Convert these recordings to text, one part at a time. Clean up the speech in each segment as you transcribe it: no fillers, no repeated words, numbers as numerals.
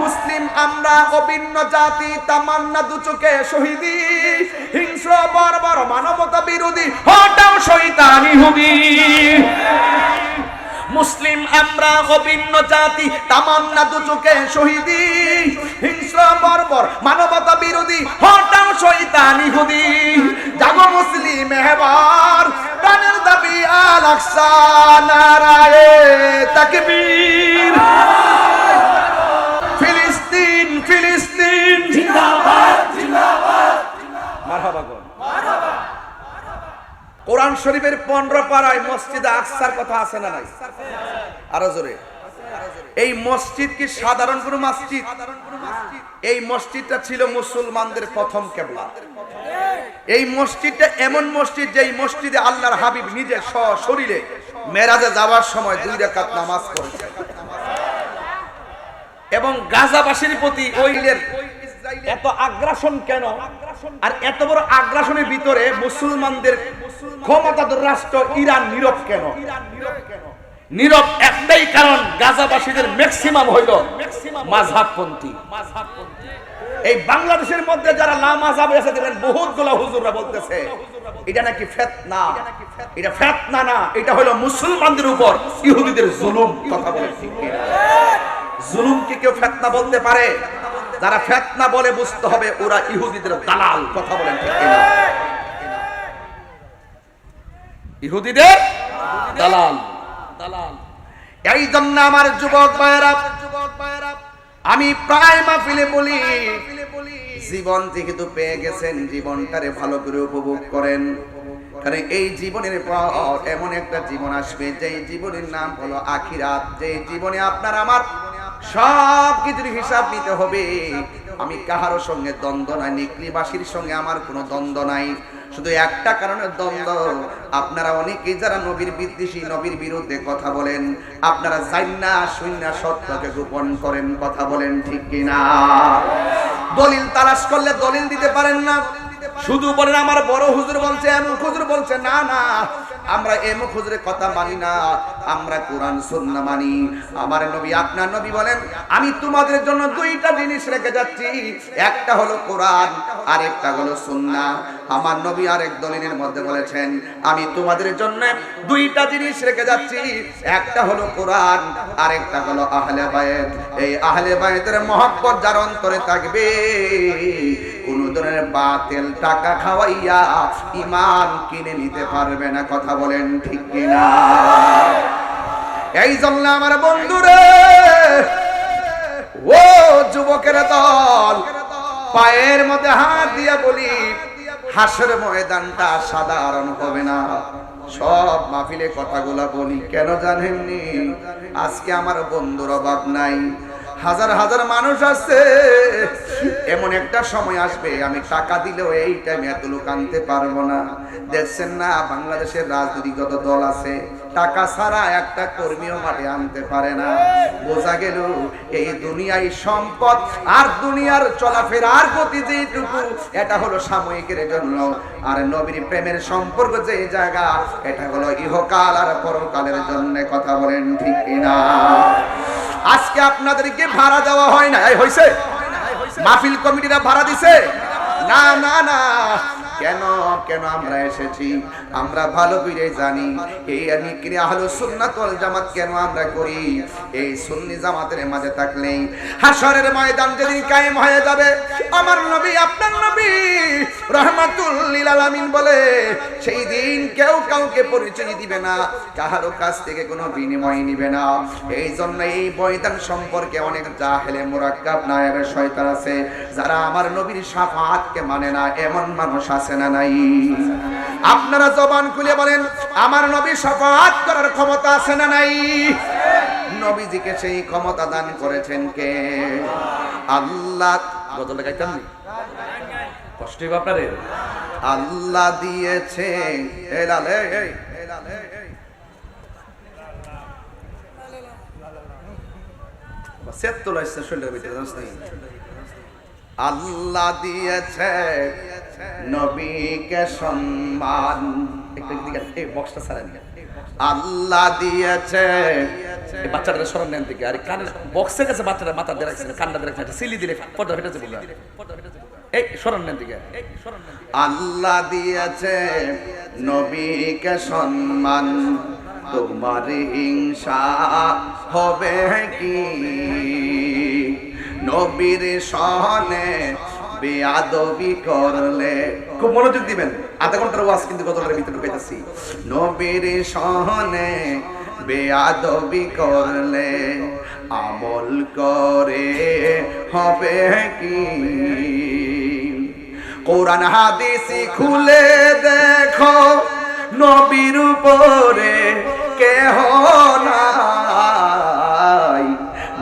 মুসলিম আমরা অভিন্ন জাতি, তামান্না দু চোখে শহীদি, হিংস্র বর্বর মানবতা বিরোধী, হটাও শয়তান ইহুদি। মুসলিম আমরা অভিন্ন জাতি, তামান্না দু চোখে শহীদি, হিংস্র বর্বর মানবতা বিরোধী, হটাও শয়তান ইহুদি। জাগো মুসলিম এবার, প্রাণের দাবি আল আকসা, নারায়ে তাকবীর। ফিলিস্তিন ফিলিস্তিন জিন্দাবাদ জিন্দাবাদ, মারহাবা গো মারহাবা। কোরআন শরীফের 15 পারায় মসজিদে আকসার কথা আছে না নাই? আরো জোরে। এই মসজিদ কি সাধারণ কোনো মসজিদ? এই মসজিদটা ছিল মুসলমানদের প্রথম কিবলা। এই মসজিদটা এমন মসজিদ যেই মসজিদে আল্লাহর হাবিব নিজে সশরীরে মেরাজে যাওয়ার সময় 2 রাকাত নামাজ পড়েছেন। এবং গাজাবাসীর প্রতি ওইলের এত আগ্রাসন কেন? আর এত বড় আগ্রাসনের ভিতরে মুসলমানদের ক্ষমতাধর রাষ্ট্র ইরান নীরব কেন? নীরব একটাই কারণ, গাজাবাসীদের ম্যাক্সিমাম হইল মাযহাবপন্থী। এই বাংলাদেশের মধ্যে যারা লামাযহাব আছে দেখেন বহুতগুলো হুজুররা বলতেছে এটা নাকি ফিতনা। এটা ফিতনা না, এটা হলো মুসলমানদের উপর ইহুদিদের জুলুম। কথা বলেন ঠিক কিনা? জুলুম কি কেউ ফিতনা বলতে পারে? যারা ফিতনা বলে বুঝতে হবে ওরা ইহুদিদের দালাল। কথা বলেন ঠিক কিনা? ইহুদিদের দালাল দালাল। এই জন্য আমার যুবক ভাইয়েরা, আমি প্রায় মাহফিলে বলি, জীবন যেহেতু পেয়ে গেছেন জীবনটারে ভালো করে উপভোগ করেন। কারণ এই জীবনের পর এমন একটা জীবন আসবে যে জীবনের নাম হলো আখিরাত। যে জীবনে আপনার আমার সব কিছুর হিসাব নিতে হবে। আমি কাহারো সঙ্গে দ্বন্দ্ব নাই, নিকলিবাসীর সঙ্গে আমার কোনো দ্বন্দ্ব নাই। শুধু একটা কারণের দ্বন্দ্ব, আপনারা অনেকেই যারা নবীর বিদ্বেষী, নবীর বিরুদ্ধে কথা বলেন, আপনারা জান্না শুননা সত্যকে গোপন করেন। কথা বলেন ঠিক কিনা? দলিল তালাশ করলে দলিল দিতে পারেন না, শুধু বলেন আমার বড় হুজুর বলছে, এমুক হুজুর বলছে। না না, আমরা এমুক হুজুরের কথা মানি না, আমরা কোরআন সুন্নাহ মানি। আমার নবী, আপনার নবী বলেন আমি তোমাদের জন্য 2টা জিনিস রেখে যাচ্ছি, একটা হলো কোরআন আর একটা হলো সুন্নাহ। আমার নবী আরেক দলিলের মধ্যে বলেছেন আমি তোমাদের জন্য 2টা জিনিস রেখে যাচ্ছি, একটা হলো কোরআন আর একটা হলো আহলে বায়ত। এই আহলে বায়তের মহব্বত যার অন্তরে থাকবে, কোন ধরনের বাতিল টাকা খাওয়াইয়া ঈমান কিনে নিতে পারবে না। কথা বলেন ঠিক কিনা? এই জন্য আমার বন্ধুরে, ও যুবকের দল, পায়ের মধ্যে হাত দিয়া বলি, হাসরের ময়দানটা সাধারণ হবে না। সব মাহফিলে কথাগুলা বলি কেন জানেননি? আজকে আমার বন্ধুর অভাব নাই, হাজার হাজার মানুষ আছে। এমন একটা সময় আসবে আমি টাকা দিলেও এই টাইমে এত লোক আনতে পারবো না। দেখছেন না বাংলাদেশের রাজনৈতিক দল আছে, টাকা ছাড়া একটা কর্মীও মাঠে আনতে পারে না। বোঝা গেল এই দুনিয়ায় সম্পদ আর দুনিয়ার চলাফেরার গতি যেটুকু, এটা হলো সাময়িকের জন্য। আর নবীর প্রেমের সম্পর্ক যে জায়গা, এটা হলো ইহকাল আর পরকালের জন্য। কথা বলেন ঠিক কিনা? আজকে আপনাদেরকে ভাড়া দেওয়া হয় না, হইছে? মাহফিল কমিটিরা ভাড়া দিছে? না না না। কেন কেন আমরা এসেছি? আমরা ভালো করে জানি এই আমি আহলুস সুন্নাত ওয়াল জামাত কেন আমরা করি। এই সুন্নি জামাতের মাঝে থাকলেই হাশরের ময়দান যেদিন কায়েম হয়ে যাবে, আমার নবী আপনার নবী রাহমাতুল লিল আলামিন বলে সেই দিন কেউ কাউকে পরিচয় দিবে না, কারো কাছ থেকে কোনো বিনিময় নিবে না। এই জন্য এই ময়দান সম্পর্কে অনেক জাহেলে মুরাক্কাব নায়েবে শয়তান আছে, যারা আমার নবীর শাফাআতকে মানে না। এমন মানুষ আছে না নাই? আপনারা জবান খুলে বলেন আমার নবী শাফাআত করার ক্ষমতা আছে না নাই? নবীজিকে সেই ক্ষমতা দান করেছেন কে? আল্লাহ। গজল গাইতেন নি? কষ্ট হবে আপনাদের? আল্লাহ দিয়েছে। আল্লাহ দিয়েছে নবীকে সম্মান। আল্লাহ দিয়েছে এই বাচ্চাটা সরান নেন থেকে, আর কানের বক্সের কাছে বাচ্চাটা মাথা দিয়ে রাখছেন, কান্না দিয়ে রাখছেন, সিলি দিলে পর্দা ফেটেছে বললেন, এই সরান নেন থেকে। আল্লাহ দিয়েছে নবীকে সম্মান, তোমার হিংসা হবে কি? নবীর সহনে বেয়াদবি করলে, খুব মনোযোগ দিবেন, আধা ঘন্টার ওয়াজ কিন্তু গতকালের ভিতরে পেতেছি। নবীর সহনে বেয়াদবি করলে আমল করে হবে কি? কোরআন হাদিস খুলে দেখো, নবীর উপরে কেহ নাই,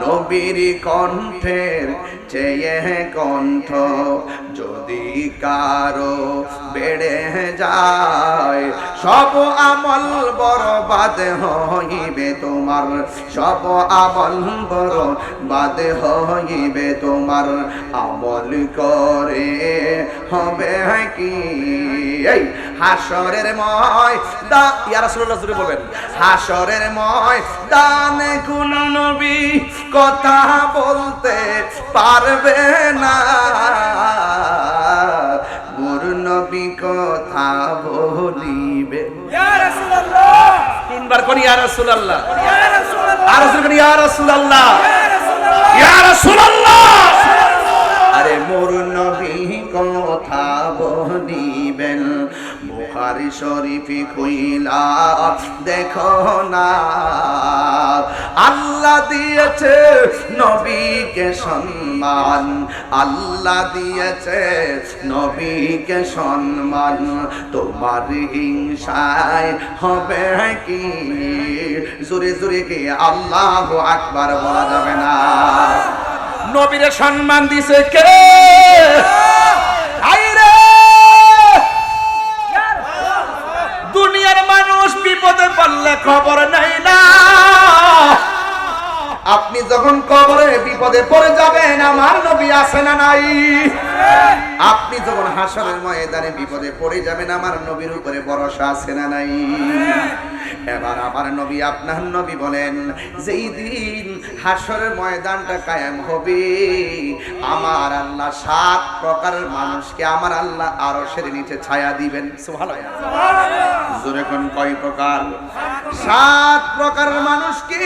নবীর কণ্ঠের চেয়ে কণ্ঠ যদি কারো বেড়ে যায়, সব আমল বরবাদ হইবে তোমার, সব আমল বরবাদ হইবে তোমার, আমল করে হবে কি? এই হাসরের ময়দান, ইয়া রাসূলুল্লাহ জুড়ে বলবেন, হাসরের ময়দানে কোন নবী কথা বলতে পারবে না, মোর নবী কথা বলিবে। ইয়া রাসূলুল্লাহ, তিনবার কোন ইয়া রাসূলুল্লাহ, ইয়া রাসূলুল্লাহ, আর রাসূল কোন ইয়া রাসূলুল্লাহ, ইয়া রাসূলুল্লাহ। আরে মোর নবী কথা বলিবেন, বুখারী শরীফে কইলা দেখো না, আল্লাহ দিয়েছে নবীকে সম্মান, আল্লাহ দিয়েছে নবীকে সম্মান, তোমার হিংসায় হবে কি? জোরে জোরে কি আল্লাহু আকবার বলা যাবে না? নবীরে সম্মান দিছে কে? আইরে দুনিয়ার মানুষ বিপদে পড়লে খবর নাই না, আপনি যখন কবরে বিপদে পড়ে যাবেন আমার নবী আছে না নাই? আপনি যখন হাসরের ময়দানে বিপদে পড়ে যাবেন আমার নবীর উপরে ভরসা আছে না নাই? এবার আমার নবী, আপনার নবী বলেন, যেই দিন হাসরের ময়দানটা কায়েম হবে, আমার আল্লাহ 7 প্রকারের মানুষকে আমার আল্লাহ আরশের নিচে ছায়া দিবেন। সুবহানাল্লাহ, জোরে কোন কয় প্রকার? 7 প্রকারের মানুষকে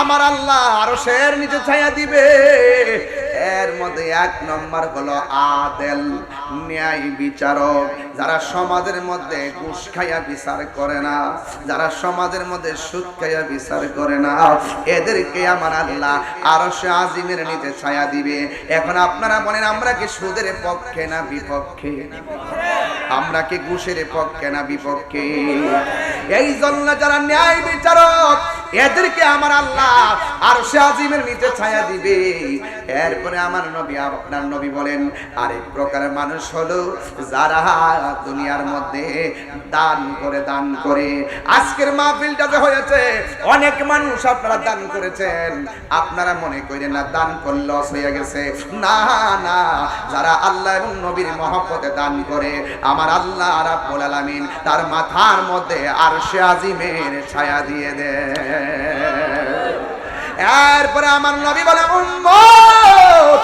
আমার আল্লাহ আরশের নিচে ছায়া দিবে। এর মধ্যে 1 নম্বর হলো আদেল, ন্যায় বিচারক, যারা সমাজের মধ্যে ঘুষ খাইয়া বিচার করে না, যারা সমাজের মধ্যে সুদ খাইয়া বিচার করে না, এদেরকে আমার আল্লাহ আরশে আজিমের নিচে ছায়া দিবে। এখন আপনারা বলেন, আমরা কি সুদের পক্ষে না বিপক্ষে? আমরা কি ঘুষের পক্ষে না বিপক্ষে? এই জন্য যারা ন্যায় বিচারক, এদেরকে আমার আল্লাহ আরশে আজিমের নিচে ছায়া দিবে। এরপরে আমার নবী, আপনার নবী বলেন, আরেক প্রকারের মানুষ হলো যারা দুনিয়ার মধ্যে দান করে। আজকের মাহফিলটা যে হয়েছে, অনেক মানুষ আপনারা দান করেছেন, আপনারা মনে করেন না দান করলে লস হয়ে গেছে, না না, যারা আল্লাহ এবং নবীর মহব্বতে দান করে, আমার আল্লাহ রাব্বুল আলামিন তার মাথার মধ্যে আরশে আজিমের ছায়া দিয়ে দেয়। এরপরে আমার নবী বলে, উম্মত,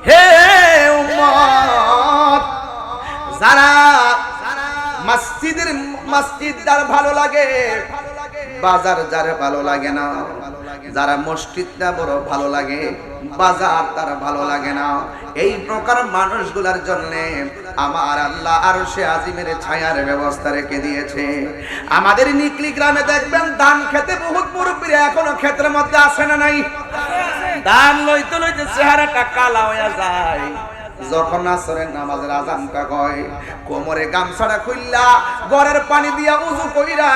হে উম্মত, যারা মসজিদ যার ভালো লাগে, বাজার যার ভালো লাগে না, যারা মসজিদটা বড় ভালো লাগে, বাজার তার ভালো লাগে না, এই প্রকার মানুষগুলোর জন্য আমার আল্লাহ আরশে আজিমের ছায়ার ব্যবস্থা রেখে দিয়েছে। আমাদের নিকলি গ্রামে দেখবেন ধান খেতে বহুত মুরব্বীরা এখনো ক্ষেতের মধ্যে আসে না নাই? ধান লইতে লইতে চেহারাটা কালা হয়ে যায়। যখন আসরের নামাজের আজানটা কয়, কোমরে গামছাটা খুললা গড়ের পানি দিয়া উযু কইরা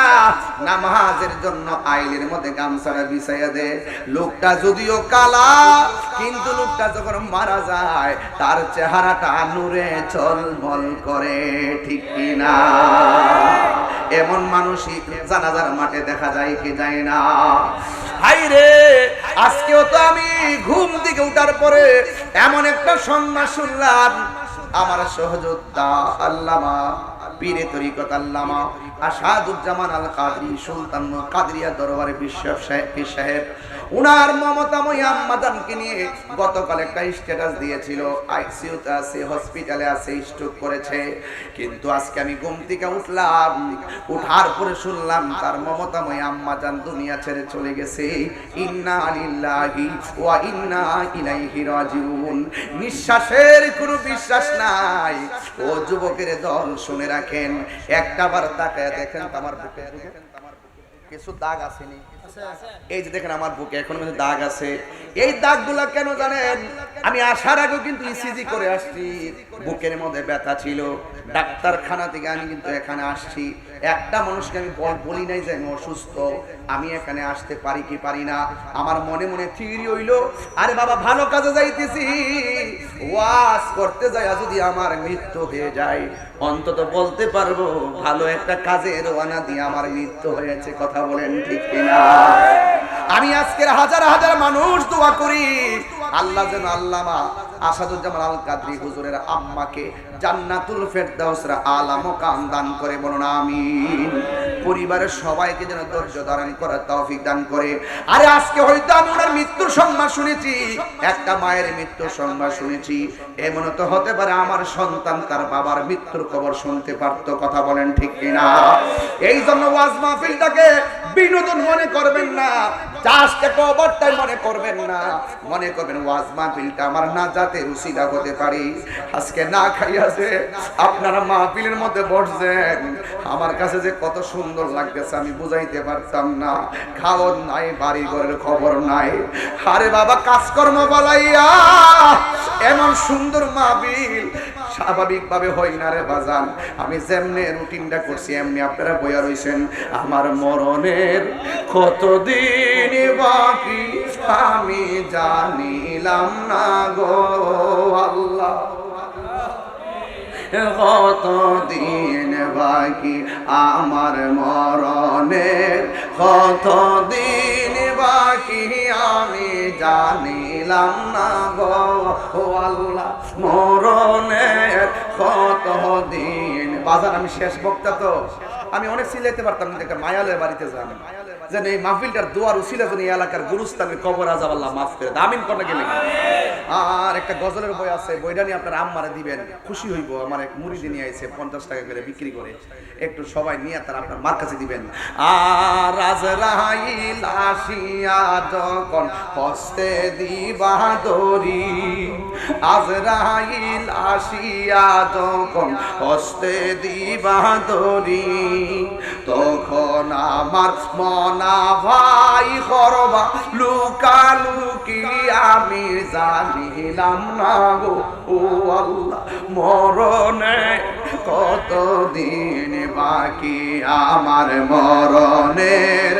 নামাজের জন্য আইলের মধ্যে গামছাটা বিছাইয়া দে। লোকটা যদিও কালা, কিন্তু লোকটা যখন মারা যায় তার চেহারাটা নূরে ঝলমল করে, ঠিক কি না? এমন মানুষই জানাজার মাঠে দেখা যায় কি যায় না? হাইরে, আজকেও তো আমি ঘুম থেকে উঠার পরে এমন একটা সংবাদ শুনলাম, আমার সহযোদ্ধা আল্লামা পীরে তরিকত আল্লামা আসাদুজ্জামান আল কাদরি সুলতান কাদরিয়া দরবারে পীর সাহেব উনার মমতাময়ী আম্মাজানকে নিয়ে গতকাল একটা স্ট্যাটাস দিয়েছিল আইসিইউতে আছে, হসপিটালে আছে, স্ট্রোক করেছে। কিন্তু আজকে আমি ঘুম থেকে উঠলাম, উঠার পরে শুনলাম তার মমতাময়ী আম্মাজান দুনিয়া ছেড়ে চলে গেছে। ইন্না লিল্লাহি ওয়া ইন্না ইলাইহি রাজিউন। নিঃশ্বাসের কোনো বিশ্বাস নাই। ও যুবকের দল শুনে রাখেন, একটাবার তাকায় দেখেন আমার বুকে কিছু দাগ আসেনি? এই যে দেখেন আমার বুকে এখন মধ্যে দাগ আছে। এই দাগগুলা কেন জানেন? আমি আসার আগে কিন্তু ইসিজি করে আসছি, বুকের মধ্যে ব্যথা ছিল। ডাক্তারখানা থেকে আমি কিন্তু এখানে আসছি। একটা মানুষকে আমি বলি নাই যে আমি অসুস্থ, আমি এখানে আসতে পারি কি পারি না। আমার মনে মনে থিওরি হইলো, আরে বাবা ভালো কাজে যাইতেছি, ওয়াজ করতে যায় যদি আমার মৃত্যু হয়ে যায় অন্তত বলতে পারবো ভালো একটা কাজে রওনা দিয়ে আমার মৃত্যু হয়েছে। কথা বলেন ঠিক কিনা? আমি আজকের হাজার হাজার মানুষ দোয়া করি আল্লাহ যেন আল্লামা আসাদুজ্জামান আল কাদরি হুজুরের আম্মাকে জান্নাতুল ফেরদাউসের আলা মাকাম দান করে, বলুন আমিন। পরিবারের সবাইকে যেন ধৈর্য ধারণ করার তৌফিক দান করে। আরে আজকে হয়তো আমি ওনার মৃত্যুর সংবাদ শুনেছি, একটা মায়ের মৃত্যুর সংবাদ শুনেছি, এমন তো হতে পারে আমার সন্তান তার বাবার মৃত্যুর খবর শুনতে পারতো। কথা বলেন ঠিক কিনা? এই জন্য ওয়াজ মাহফিলটাকে বিনোদন মনে করবেন না, জাস্টকে ওভারটাইম মনে করবেন না, মনে করবেন ওয়াজ মাহফিলটা আমার নাজাতের উসিলা হতে পারি। আজকে না খাইয়াছে আপনারা মাহফিলের মধ্যে বসছেন, আমার কাছে যে কত সুন্দর লাগতেছে আমি বুঝাইতে পারতাম না। খাওয়ার নাই, বাড়ি ঘরের খবর নাই, আরে বাবা কাজকর্ম বলাইয়া এমন সুন্দর মাহফিল স্বাভাবিকভাবে হয় না রে বাজান। আমি যেমনি রুটিনটা করছি এমনি আপনারা বইয়া রইছেন। আমার মরণের কতদিন বাকি আমি জানিলাম না গো আল্লাহ, কতদিন বাকি আমার মরণের, কতদিন বাকি আমি জানিলাম না গো আল্লাহ, মরণের কতদিন। বাজার আমি শেষ বক্তা তো, আমি অনেক সিলাইতে পারতাম, কিন্তু একটা মায়ালের বাড়িতে যান যেন এই মাহফিলটার দোয়ার উসিলা যেন এই এলাকার গুরুস্থানের কবর আযাব আল্লাহ মাফ করে দেয়। আমিন করতে গেলে। আর একটা গজলের বই আছে, বইটা নিয়ে আপনার আম্মারে দিবেন, খুশি হইব। আমার এক মুরিদি নিয়ে আইছে 50 টাকা করে বিক্রি করে, একটু সবাই নিয়ে তার আপনার মার কাছে দিবেন। আর আজরাইল আসিয়া যখন হস্তে দিবা দড়ি, আজরাইল আসিয়া যখন হস্তে দিবা দড়ি, তখন আমার মনা ভাই করবা লুকালুকি আমি জানিলাম না গো ও আল্লাহ, মরণে কতদিন বাকি আমার মরণের।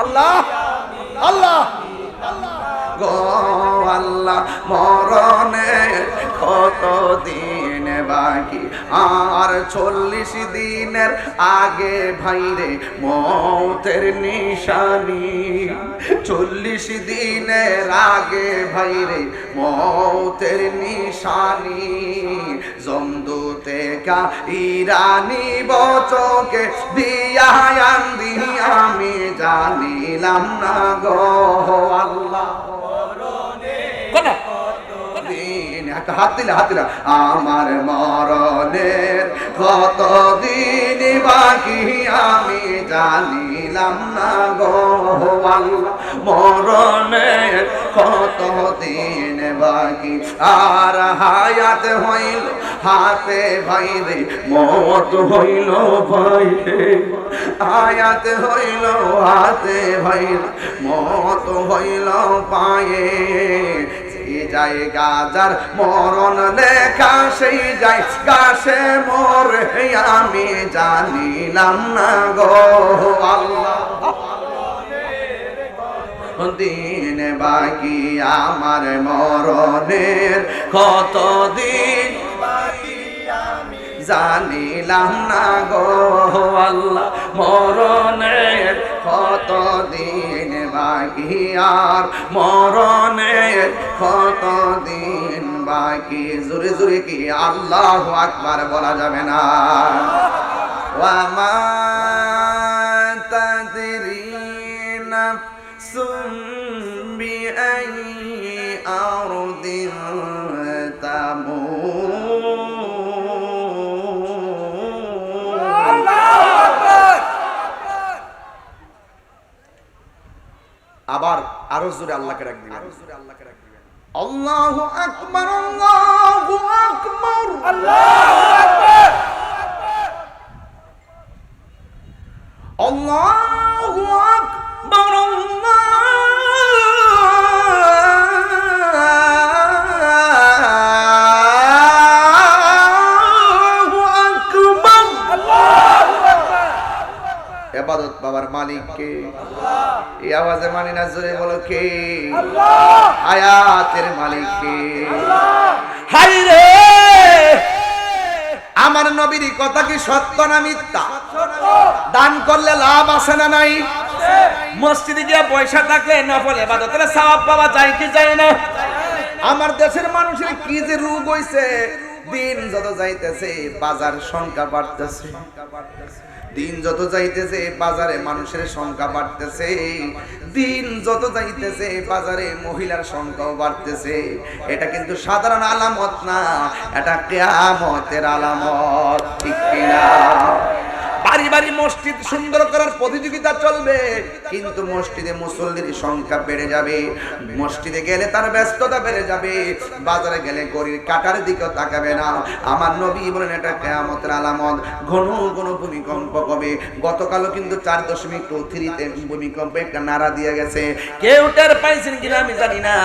আল্লাহ আল্লাহ গো আল্লাহ, মরণের কতদিন বাকি আর 40 দিনের আগে ভাইরে মৌতের নিশানি, 40 দিনের আগে ভাইরে মৌতের নিশানি, জমদূতে কা ইরানি বচকে দিয়া আন্দি আমি জানিলাম না গো আল্লাহ, হাত দিলা আমার মরণের কতদিন বাকি আমি জানিলাম না গো আল্লাহ, মরণের কতদিন বাকি আর হায়াত হইল হাতে ভাইরে মত হইল ভাইরে, হায়াত হইল হাতে ভাইরে মত হইল পায়ে, যায় গাজার মরণ লেখা সেই যায় গাছে মরে আমি জানিলাম না গো আল্লাহ, দিন বাকি আমার মরণের কতদিন জানিলাম না গো আল্লাহ, মরণের কতদিন বাকি আর মরণের কতদিন বাকি জোরে জোরে কি আল্লাহু আকবার বলা যাবে না? ওয়া মা তাদরি নাফসুম বিআইয়ি আরদিন তামুত। আবার আরো জোরে আল্লাহকে ডাক দিবেন, আল্লাহু আকবার, আল্লাহু আকবার, আল্লাহু আকবার, আল্লাহু আকবার, আল্লাহু আকবার, আল্লাহু আকবার। ইবাদত বাবার মালিক কে? এই আওয়াজে মানি না, জোরে বলো কে? আল্লাহ। হায়াতের মালিক কে? হাই রে, আমার নবীর কথা কি সত্য না মিথ্যা? দান করলে লাভ আছে না নাই? মসজিদে গিয়ে পয়সা থাকলে নফল ইবাদতের সওয়াব পাওয়া যায় কি যায় না? আমার দেশের মানুষের কি যে রোগ হইছে, দিন যত যাইতেছে বাজার সংখ্যা বাড়তেছে, দিন যত যাইতেছে বাজারে মানুষের সংখ্যা বাড়তেছে, দিন যত যাইতেছে বাজারে মহিলার সংখ্যাও বাড়তেছে। এটা কিন্তু সাধারণ আলামত না, এটা কিয়ামতের আলামত, ঠিক কিনা? বাড়ি বাড়ি মসজিদ সুন্দর করার প্রতিযোগিতা চলবে, কিন্তু মসজিদে মুসল্লির সংখ্যা বেড়ে যাবে, মসজিদে গেলে তার ব্যস্ততা বেড়ে যাবে, বাজারে গেলে গরির কাটার দিকেও তাকাবে না। আমার নবী বলেন এটা কিয়ামতের আলামত। ঘন ঘন ভূমিকম্প হবে। গতকালও কিন্তু 4.23 ভূমিকম্প একটা নাড়া দিয়ে গেছে, কেউ টের পাইছেন কিনা আমি জানি না।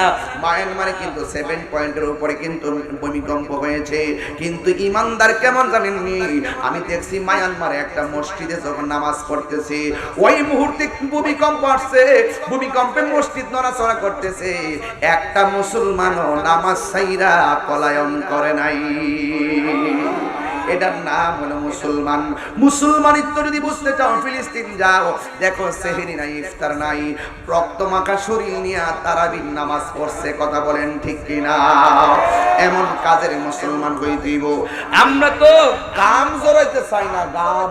মায়ানমারে কিন্তু 7 পয়েন্টের উপরে কিন্তু ভূমিকম্প হয়েছে, কিন্তু ইমানদার কেমন জানেননি? আমি দেখছি মায়ানমারে একটা মসজিদে যখন নামাজ পড়তেছে, ওই মুহূর্তে ভূমিকম্প আসছে, ভূমিকম্পে মসজিদ নড়াচড়া করতেছে, একটা মুসলমানও নামাজ ছাইরা পলায়ন করে নাই। এটার নাম হলো মুসলমান। মুসলমানিত্ব যদি বুঝতে চাও ফিলিস্তিন যাও, দেখো সেহরি নাই, ইফতার নাই, রক্ত মাখা শরীর নিয়ে তারাবির নামাজ পড়ছে। কথা বলেন ঠিক কিনা? এমন কাজের মুসলমান হই দিব। আমরা তো গাম জড়াইতে চাই না, গাম